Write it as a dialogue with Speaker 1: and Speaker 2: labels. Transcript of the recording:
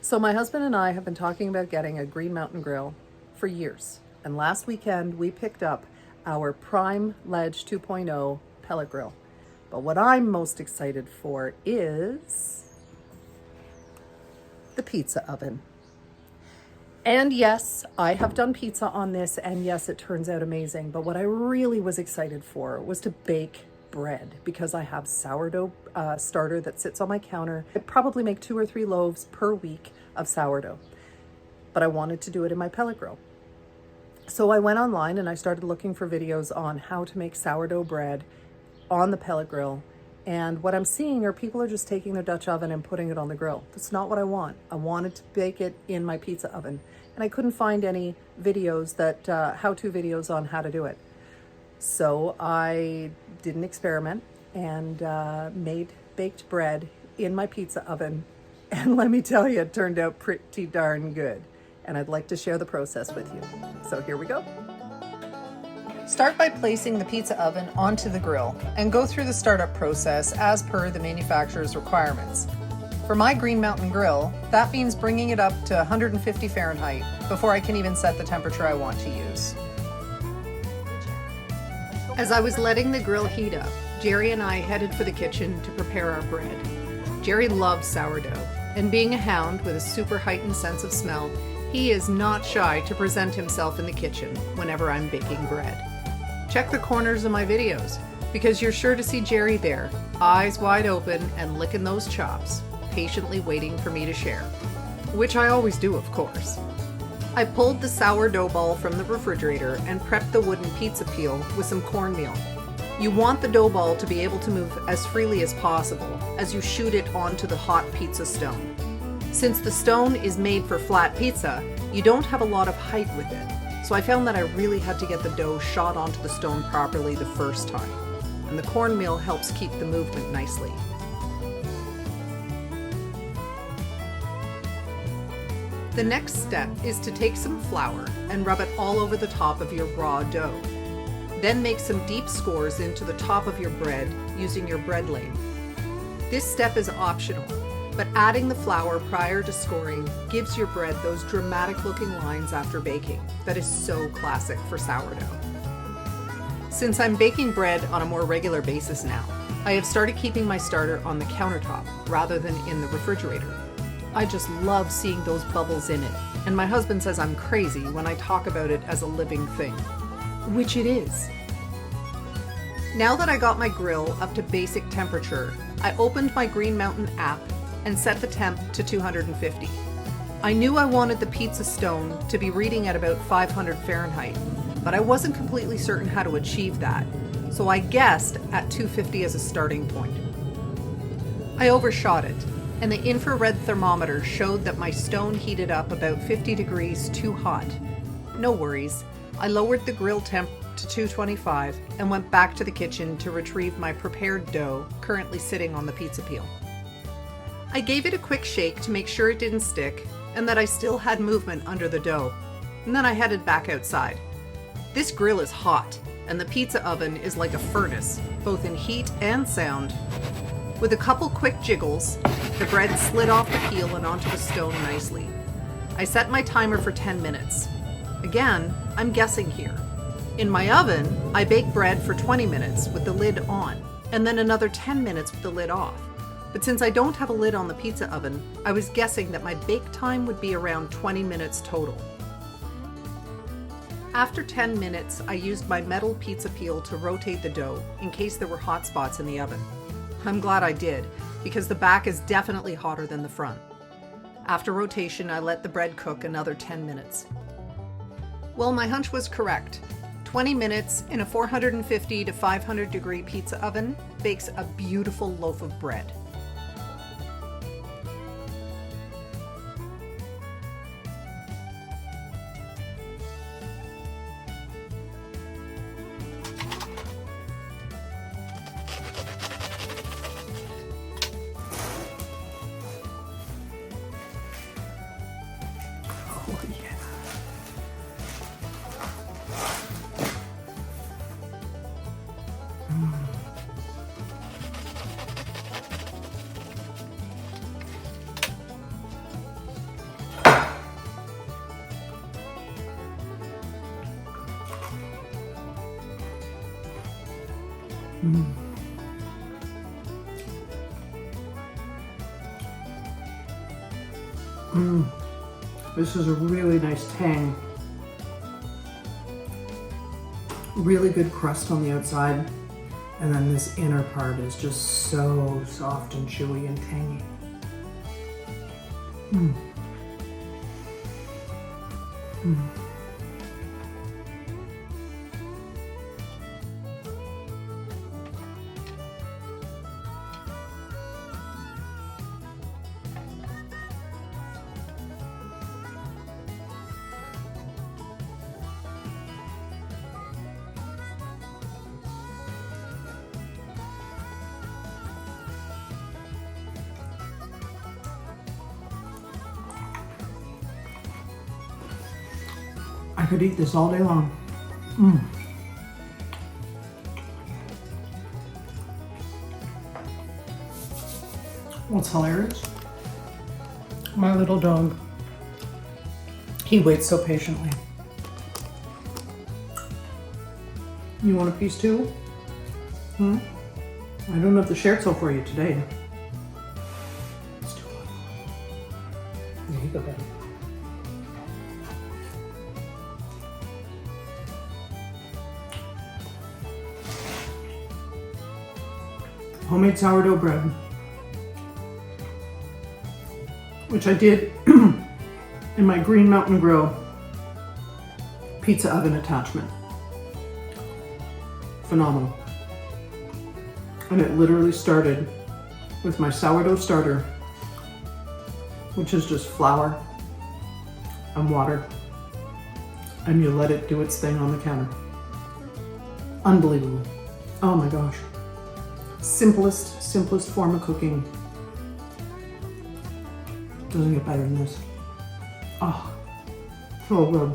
Speaker 1: So my husband and I have been talking about getting a Green Mountain grill for years. And last weekend we picked up our Prime Ledge 2.0 pellet grill. But what I'm most excited for is the pizza oven. And yes, I have done pizza on this, and yes, it turns out amazing. But what I really was excited for was to bake bread, because I have sourdough starter that sits on my counter. I probably make 2 or 3 loaves per week of sourdough, but I wanted to do it in my pellet grill. So I went online and I started looking for videos on how to make sourdough bread on the pellet grill. And what I'm seeing are people are just taking their Dutch oven and putting it on the grill. That's not what I want. I wanted to bake it in my pizza oven. And I couldn't find any videos that, how-to videos on how to do it. So I did an experiment and made baked bread in my pizza oven. And let me tell you, it turned out pretty darn good. And I'd like to share the process with you. So here we go. Start by placing the pizza oven onto the grill and go through the startup process as per the manufacturer's requirements. For my Green Mountain grill, that means bringing it up to 150 Fahrenheit before I can even set the temperature I want to use. As I was letting the grill heat up, Jerry and I headed for the kitchen to prepare our bread. Jerry loves sourdough, and being a hound with a super heightened sense of smell, he is not shy to present himself in the kitchen whenever I'm baking bread. Check the corners of my videos, because you're sure to see Jerry there, eyes wide open and licking those chops, patiently waiting for me to share. Which I always do, of course. I pulled the sourdough ball from the refrigerator and prepped the wooden pizza peel with some cornmeal. You want the dough ball to be able to move as freely as possible as you shoot it onto the hot pizza stone. Since the stone is made for flat pizza, you don't have a lot of height with it. So I found that I really had to get the dough shot onto the stone properly the first time. And the cornmeal helps keep the movement nicely. The next step is to take some flour and rub it all over the top of your raw dough. Then make some deep scores into the top of your bread using your bread lathe. This step is optional, but adding the flour prior to scoring gives your bread those dramatic looking lines after baking that is so classic for sourdough. Since I'm baking bread on a more regular basis now, I have started keeping my starter on the countertop rather than in the refrigerator. I just love seeing those bubbles in it, and my husband says I'm crazy when I talk about it as a living thing, which it is. Now that I got my grill up to basic temperature, I opened my Green Mountain app and set the temp to 250. I knew I wanted the pizza stone to be reading at about 500 Fahrenheit, but I wasn't completely certain how to achieve that, so I guessed at 250 as a starting point. I overshot it, and the infrared thermometer showed that my stone heated up about 50 degrees too hot. No worries, I lowered the grill temp to 225 and went back to the kitchen to retrieve my prepared dough currently sitting on the pizza peel. I gave it a quick shake to make sure it didn't stick and that I still had movement under the dough, and then I headed back outside. This grill is hot, and the pizza oven is like a furnace, both in heat and sound. With a couple quick jiggles, the bread slid off the peel and onto the stone nicely. I set my timer for 10 minutes. Again, I'm guessing here. In my oven, I bake bread for 20 minutes with the lid on, and then another 10 minutes with the lid off. But since I don't have a lid on the pizza oven, I was guessing that my bake time would be around 20 minutes total. After 10 minutes, I used my metal pizza peel to rotate the dough in case there were hot spots in the oven. I'm glad I did, because the back is definitely hotter than the front. After rotation, I let the bread cook another 10 minutes. Well, my hunch was correct. 20 minutes in a 450 to 500 degree pizza oven bakes a beautiful loaf of bread.
Speaker 2: Oh, yeah. This is a really nice tang. Really good crust on the outside. And then this inner part is just so soft and chewy and tangy. I could eat this all day long. What's hilarious? My little dog, he waits so patiently. You want a piece too? I don't have the scherzo for you today. It's too hot. There you go, baby. Homemade sourdough bread, which I did in my Green Mountain Grill pizza oven attachment. Phenomenal. And it literally started with my sourdough starter, which is just flour and water, and you let it do its thing on the counter. Unbelievable. Oh my gosh. Simplest form of cooking. Doesn't get better than this. Oh, so good.